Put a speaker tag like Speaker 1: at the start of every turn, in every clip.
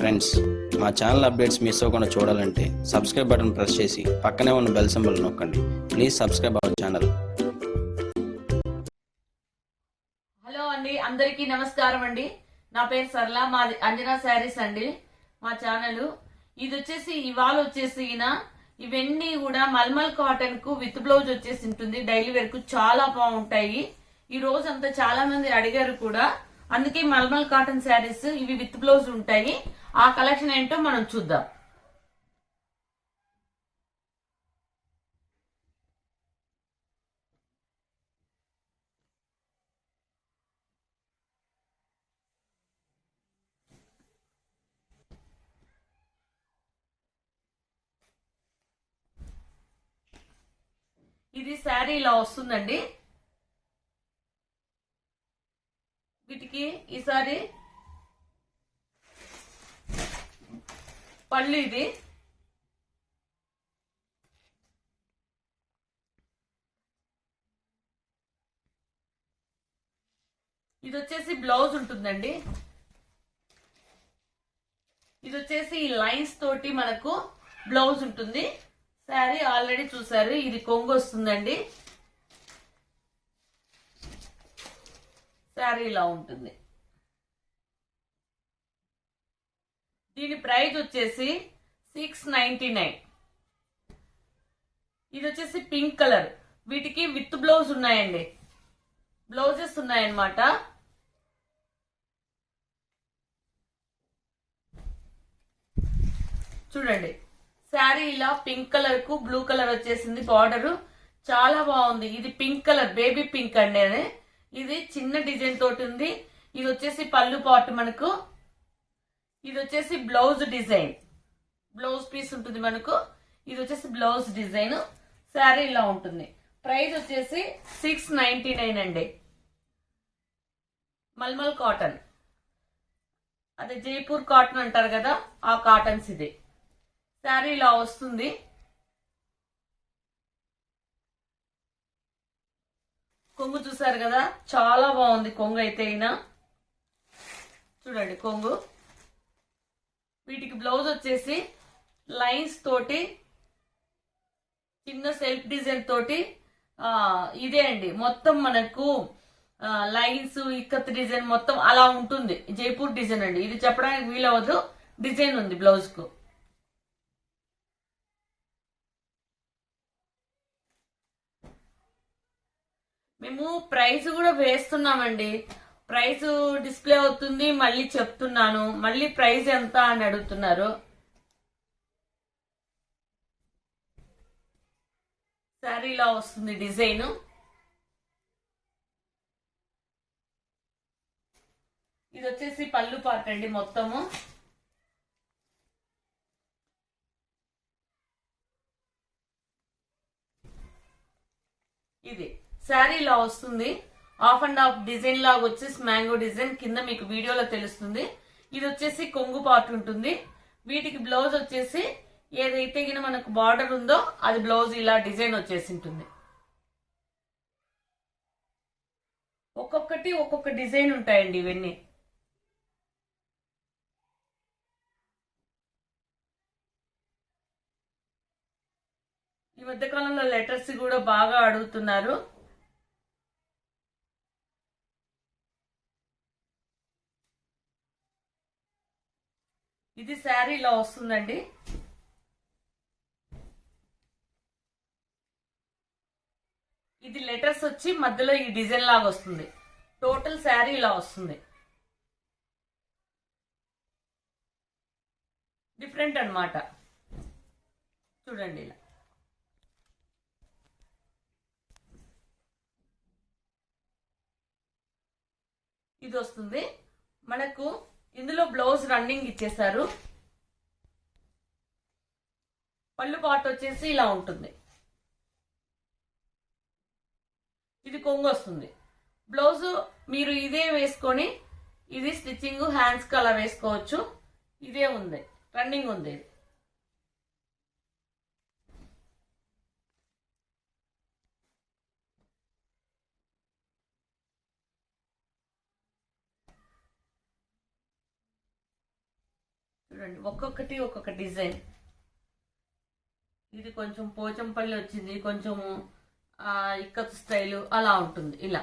Speaker 1: Friends, మా channel updates miss అవ్వకుండా చూడాలంటే సబ్స్క్రైబ్ బటన్ ప్రెస్ చేసి పక్కనే ఉన్న బెల్ సింబల్ నొక్కండి. Please subscribe our channel.
Speaker 2: Hello అండి, అందరికీ నమస్కారం అండి. నా పేరు సరళ, మాది అంజనా శారీస్ అండి మా ఛానల్. ఇది వచ్చేసి ఇవాళ వచ్చేసి ఇవన్నీ కూడా మల్మల్ కాటన్ కు విత్ బ్లౌజ్ వచ్చేసి ఉంటుంది. డైలీ వేర్ కు చాలా బాగుంటాయి. ఈ రోజు అంతా చాలా మంది అడిగారు కూడా, అందుకే మల్మల్ కాటన్ శారీస్ ఇవి విత్ బ్లౌజ్ ఉంటాయి. ఆ కలెక్షన్ ఏంటో మనం చూద్దాం. ఇది శారీ ఇలా వస్తుందండి. వీటికి ఈసారి పళ్ళు ఇది వచ్చేసి బ్లౌజ్ ఉంటుందండి. ఇది వచ్చేసి ఈ లైన్స్ తోటి మనకు బ్లౌజ్ ఉంటుంది. శారీ ఆల్రెడీ చూసారు, ఇది కొంగు వస్తుందండి. శారీ ఇలా ఉంటుంది. దీని ప్రైస్ వచ్చేసి 699. ఇది వచ్చేసి పింక్ కలర్. వీటికి విత్ బ్లౌజ్ ఉన్నాయండి, బ్లౌజెస్ ఉన్నాయన్నమాట. చూడండి, శారీ ఇలా పింక్ కలర్ కు బ్లూ కలర్ వచ్చేసింది. బార్డర్ చాలా బాగుంది. ఇది పింక్ కలర్, బేబీ పింక్ అండి. ఇది చిన్న డిజైన్ తోటి ఉంది. ఇది వచ్చేసి పళ్ళు పార్ట్ మనకు. ఇది వచ్చేసి బ్లౌజ్ డిజైన్, బ్లౌజ్ పీస్ ఉంటుంది మనకు. ఇది వచ్చేసి బ్లౌజ్ డిజైన్. శారీ ఇలా ఉంటుంది. ప్రైస్ వచ్చేసి 699 అండి. మల్మల్ కాటన్, అదే జైపూర్ కాటన్ అంటారు కదా, ఆ కాటన్స్ ఇది. శారీ ఇలా వస్తుంది. కొంగు చూసారు కదా, చాలా బాగుంది కొంగు అయితే. చూడండి కొంగు. వీటికి బ్లౌజ్ వచ్చేసి లైన్స్ తోటి చిన్న సెల్ఫ్ డిజైన్ తోటి ఇదే అండి. మొత్తం మనకు లైన్స్ ఇక్కత్ డిజైన్ మొత్తం అలా ఉంటుంది. జైపూర్ డిజైన్ అండి. ఇది చెప్పడానికి వీలవద్దు, డిజైన్ ఉంది బ్లౌజ్ కు. మేము ప్రైస్ కూడా వేస్తున్నామండి. ప్రైస్ డిస్ప్లే అవుతుంది, మళ్ళీ చెప్తున్నాను. మళ్ళీ ప్రైస్ ఎంత అని అడుగుతున్నారు. శారీ ఇలా వస్తుంది డిజైన్. ఇది వచ్చేసి పళ్ళు పార్ట్ అండి మొత్తము. ఇది శారీ ఇలా వస్తుంది. హాఫ్ అండ్ హాఫ్ డిజైన్ లాగా వచ్చేసి మ్యాంగో డిజైన్ కింద మీకు వీడియోలో తెలుస్తుంది. ఇది వచ్చేసి కొంగు పార్ట్ ఉంటుంది. వీటికి బ్లౌజ్ వచ్చేసి ఏదైతే మనకు బార్డర్ ఉందో అది బ్లౌజ్ ఇలా డిజైన్ వచ్చేసి ఉంటుంది. ఒక్కొక్కటి ఒక్కొక్క డిజైన్ ఉంటాయండి ఇవన్నీ. ఈ మధ్య కాలంలో లెటర్స్ కూడా బాగా అడుగుతున్నారు. ఇది శారీ ఇలా వస్తుందండి. ఇది లెటర్స్ వచ్చి మధ్యలో ఈ డిజైన్ లాగా వస్తుంది. టోటల్ శారీ ఇలా వస్తుంది. డిఫరెంట్ అన్నమాట. చూడండి ఇలా. ఇది వస్తుంది మనకు. ఇందులో బ్లౌజ్ రన్నింగ్ ఇచ్చేసారు. పళ్ళు పార్ట్ వచ్చేసి ఇలా ఉంటుంది. ఇది కొంగు వస్తుంది. బ్లౌజ్ మీరు ఇదే వేసుకొని, ఇది స్టిచ్చింగ్ హ్యాండ్స్ కి అలా వేసుకోవచ్చు. ఇదే ఉంది, రన్నింగ్ ఉంది. చూడండి, ఒక్కొక్కటి ఒక్కొక్క డిజైన్. ఇది కొంచెం పోచంపల్లి వచ్చింది, కొంచెం ఇక్కత్ స్టైలు అలా ఉంటుంది. ఇలా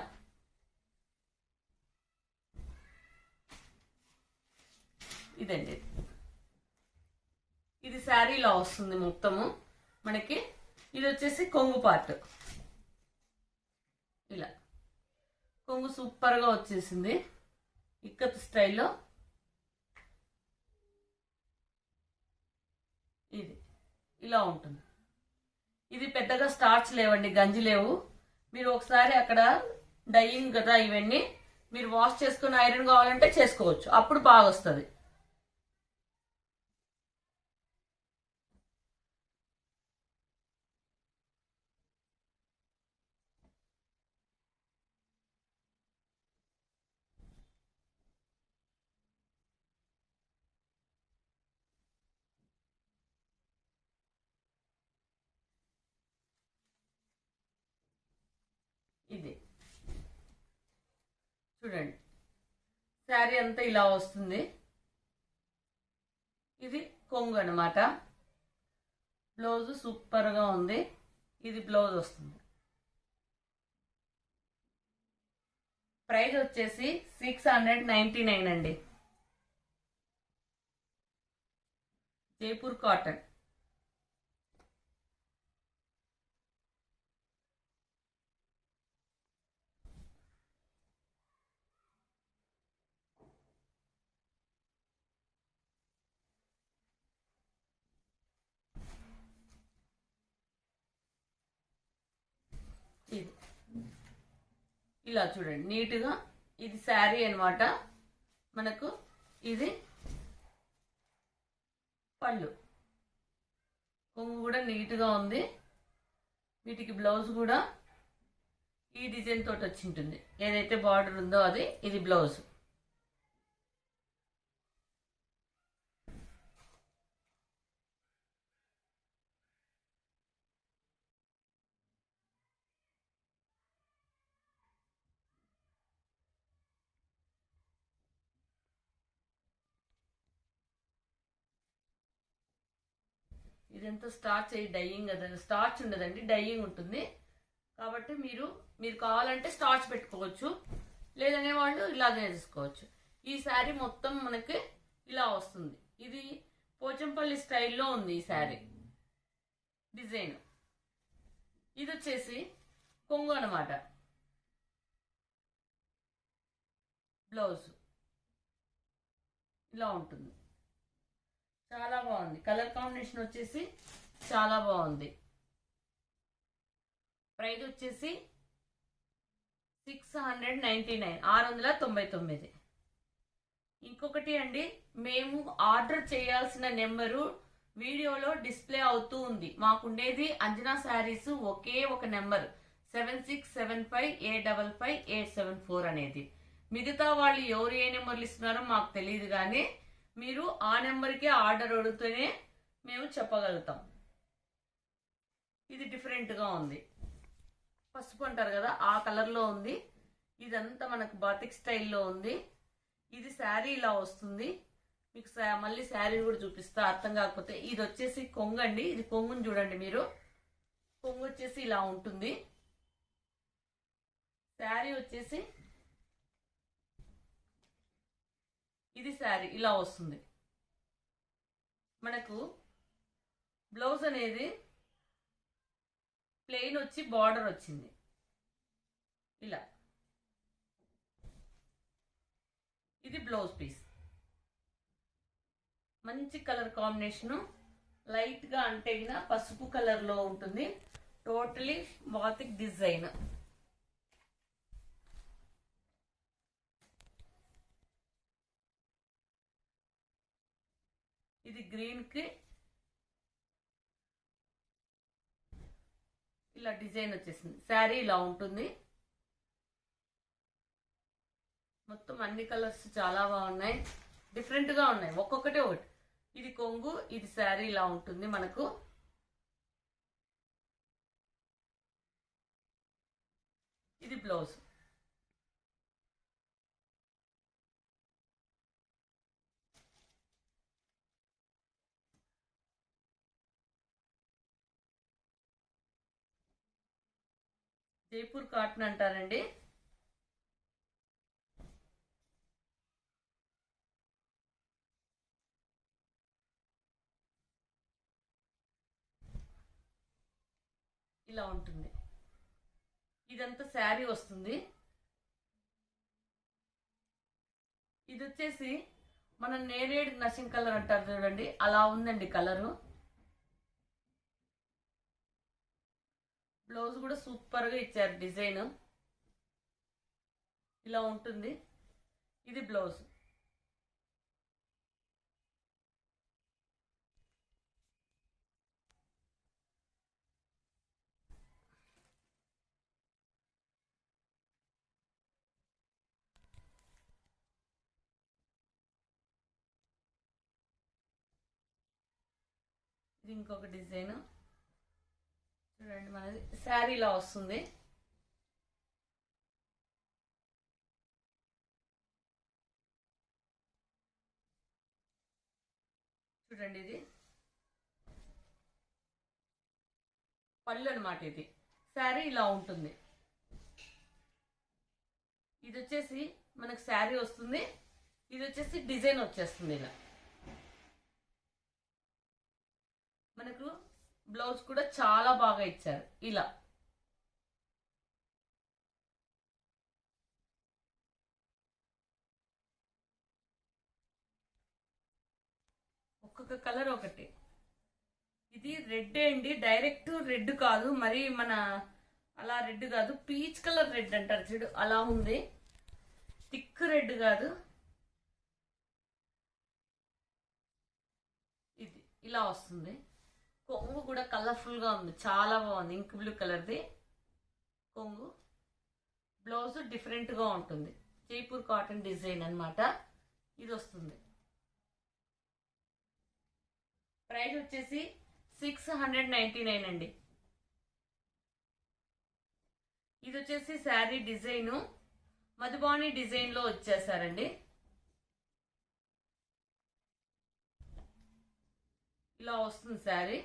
Speaker 2: ఇదండి, ఇది శారీలో వస్తుంది మొత్తము మనకి. ఇది వచ్చేసి కొంగు పార్ట్. ఇలా కొంగు సూపర్గా వచ్చేసింది ఇక్కత్ స్టైల్లో. ఇది ఇలా ఉంటుంది. ఇది పెద్దగా స్టార్చ్ లేవండి, గంజి లేవు. మీరు ఒకసారి అక్కడ డైయింగ్ కదా ఇవన్నీ, మీరు వాష్ చేసుకుని ఐరన్ కావాలంటే చేసుకోవచ్చు, అప్పుడు బాగా వస్తుంది. ఇది చూడండి, శారీ అంతా ఇలా వస్తుంది. ఇది కొంగు అనమాట. బ్లౌజ్ సూపర్గా ఉంది. ఇది బ్లౌజ్ వస్తుంది. ప్రైస్ వచ్చేసి 699 అండి. జైపూర్ కాటన్. ఇది ఇలా చూడండి నీట్గా. ఇది శారీ అన్నమాట మనకు. ఇది పళ్ళు. కొంగు కూడా నీట్గా ఉంది. వీటికి బ్లౌజ్ కూడా ఈ డిజైన్ తోటి వచ్చి ఉంటుంది, ఏదైతే బార్డర్ ఉందో అది. ఇది బ్లౌజ్. ఇదంతా స్టార్చ్ డైయింగ్ కదా, స్టార్చ్ ఉండదండి, డైయింగ్ ఉంటుంది. కాబట్టి మీరు కావాలంటే స్టార్చ్ పెట్టుకోవచ్చు, లేదనే వాళ్ళు ఇలాగే చేసుకోవచ్చు. ఈ శారీ మొత్తం మనకి ఇలా వస్తుంది. ఇది పోచంపల్లి స్టైల్లో ఉంది ఈ శారీ డిజైన్. ఇది వచ్చేసి కొంగు అనమాట. బ్లౌజ్ ఇలా ఉంటుంది. చాలా బాగుంది. కలర్ కాంబినేషన్ వచ్చేసి చాలా బాగుంది. ప్రైస్ వచ్చేసి 699, 699. ఇంకొకటి అండి, మేము ఆర్డర్ చేయాల్సిన నెంబరు వీడియోలో డిస్ప్లే అవుతూ ఉంది. మాకుండేది అంజనా శారీస్ ఒకే ఒక నెంబర్ 7675855874 అనేది. మిగతా వాళ్ళు ఎవరు ఏ నెంబర్లు ఇస్తున్నారో మాకు తెలియదు, కానీ మీరు ఆ నెంబర్కి ఆర్డర్ అడిగితేనే మేము చెప్పగలుగుతాం. ఇది డిఫరెంట్గా ఉంది. పసుపు అంటారు కదా, ఆ కలర్లో ఉంది. ఇదంతా మనకు బాతిక్ స్టైల్లో ఉంది. ఇది శారీ ఇలా వస్తుంది. మీకు మళ్ళీ శారీ కూడా చూపిస్తా అర్థం కాకపోతే. ఇది వచ్చేసి కొంగు అండి. ఇది కొంగుని చూడండి మీరు. కొంగు వచ్చేసి ఇలా ఉంటుంది. శారీ వచ్చేసి ఇది శారీ ఇలా వస్తుంది. మనకు బ్లౌజ్ అనేది ప్లెయిన్ వచ్చి బార్డర్ వచ్చింది ఇలా. ఇది బ్లౌజ్ పీస్. మంచి కలర్ కాంబినేషను, లైట్గా అంటే పసుపు కలర్లో ఉంటుంది. Totally batik design. ఇది గ్రీన్కి ఇలా డిజైన్ వచ్చేసింది. శారీ ఇలా ఉంటుంది. మొత్తం అన్ని కలర్స్ చాలా బాగున్నాయి, డిఫరెంట్గా ఉన్నాయి, ఒక్కొక్కటి ఒకటి. ఇది కొంగు, ఇది శారీ ఇలా ఉంటుంది మనకు. ఇది బ్లౌజ్. జైపూర్ కాటన్ అంటారండి. ఇలా ఉంటుంది. ఇదంతా శారీ వస్తుంది. ఇది వచ్చేసి మన నేరేడ్ నషింగ్ కలర్ అంటారు చూడండి, అలా ఉందండి కలరు. బ్లౌజ్ కూడా సూపర్ గా ఇచ్చారు, డిజైన్ ఇలా ఉంటుంది. ఇది బ్లౌజ్. ఇది ఇంకొక డిజైన్ చూడండి. మనది శారీ ఇలా వస్తుంది. చూడండి, ఇది పళ్ళు అనమాట. ఇది శారీ ఇలా ఉంటుంది. ఇది వచ్చేసి మనకు శారీ వస్తుంది. ఇది వచ్చేసి డిజైన్ వచ్చేస్తుంది ఇలా. మనకు బ్లౌజ్ కూడా చాలా బాగా ఇచ్చారు ఇలా. ఒక్కొక్క కలర్ ఒకటి. ఇది రెడ్ అండి, డైరెక్ట్ రెడ్ కాదు, మరి మన అలా రెడ్ కాదు, పీచ్ కలర్ రెడ్ అంటారు చూడు, అలా ఉంది. థిక్ రెడ్ కాదు, ఇది ఇలా వస్తుంది. కొంగు కూడా కలర్ఫుల్ గా ఉంది, చాలా బాగుంది. ఇంక్ బ్లూ కలర్ది కొంగు. బ్లౌజ్ డిఫరెంట్ గా ఉంటుంది. జైపూర్ కాటన్ డిజైన్ అన్నమాట. ఇది వస్తుంది. ప్రైస్ వచ్చేసి 699 అండి. ఇది వచ్చేసి శారీ డిజైన్ మధుబాని డిజైన్ లో వచ్చేసారండి. ఇలా వస్తుంది శారీ.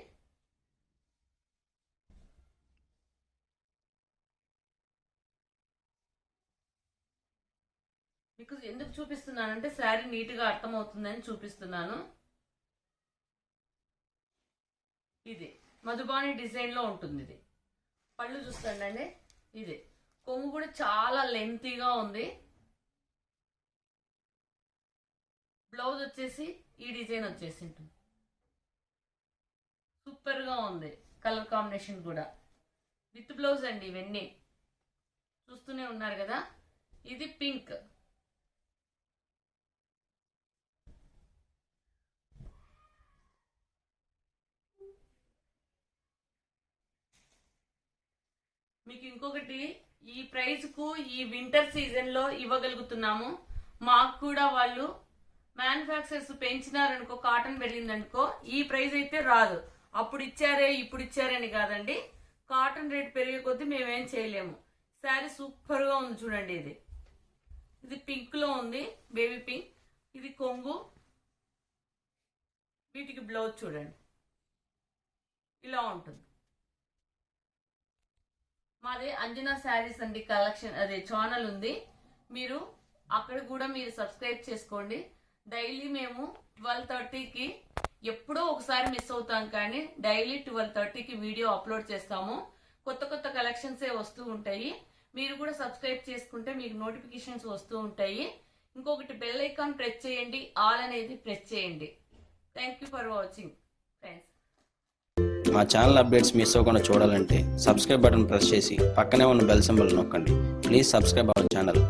Speaker 2: మీకు ఎందుకు చూపిస్తున్నానంటే శారీ నీట్ గా అర్థమవుతుందని చూపిస్తున్నాను. ఇది మధుబాని డిజైన్ లో ఉంటుంది. ఇది పళ్ళు చూస్తాండి. ఇది కొంగు కూడా చాలా లెంతీగా ఉంది. బ్లౌజ్ వచ్చేసి ఈ డిజైన్ వచ్చేసి ఉంటుంది. సూపర్ గా ఉంది. కలర్ కాంబినేషన్ కూడా విత్ బ్లౌజ్ అండి. ఇవన్నీ చూస్తూనే ఉన్నారు కదా. ఇది పింక్. మీకు ఇంకొకటి, ఈ ప్రైస్ కు ఈ వింటర్ సీజన్ లో ఇవ్వగలుగుతున్నాము. మాకు కూడా వాళ్ళు మ్యానుఫ్యాక్చరర్స్ పెంచినారనుకో, కాటన్ వెళ్ళిందనుకో, ఈ ప్రైస్ అయితే రాదు. అప్పుడు ఇచ్చారే ఇప్పుడు ఇచ్చారని కాదండి, కాటన్ రేట్ పెరిగే కొద్దీ మేమేం చేయలేము. శారీ సూపర్ గా ఉంది చూడండి. ఇది పింక్ లో ఉంది, బేబీ పింక్. ఇది కొంగు. వీటికి బ్లౌజ్ చూడండి ఇలా ఉంటుంది. మాది అంజనా శారీస్ అండి కలెక్షన్, అదే ఛానల్ ఉంది. మీరు అక్కడ కూడా మీరు సబ్స్క్రైబ్ చేసుకోండి. డైలీ మేము 12:30కి ఎప్పుడో ఒకసారి మిస్ అవుతాం, కానీ డైలీ 12:30కి వీడియో అప్లోడ్ చేస్తాము. కొత్త కొత్త కలెక్షన్సే వస్తూ ఉంటాయి. మీరు కూడా సబ్స్క్రైబ్ చేసుకుంటే మీకు నోటిఫికేషన్స్ వస్తూ ఉంటాయి. ఇంకొకటి బెల్ ఐకాన్ ప్రెస్ చేయండి, ఆల్ అనేది ప్రెస్ చేయండి. Thank you for watching friends.
Speaker 1: మా ఛానల్ అప్డేట్స్ మిస్ అవ్వకుండా చూడాలంటే సబ్స్క్రైబ్ బటన్ ప్రెస్ చేసి పక్కనే ఉన్న బెల్ సింబల్ నొక్కండి. Please subscribe our channel.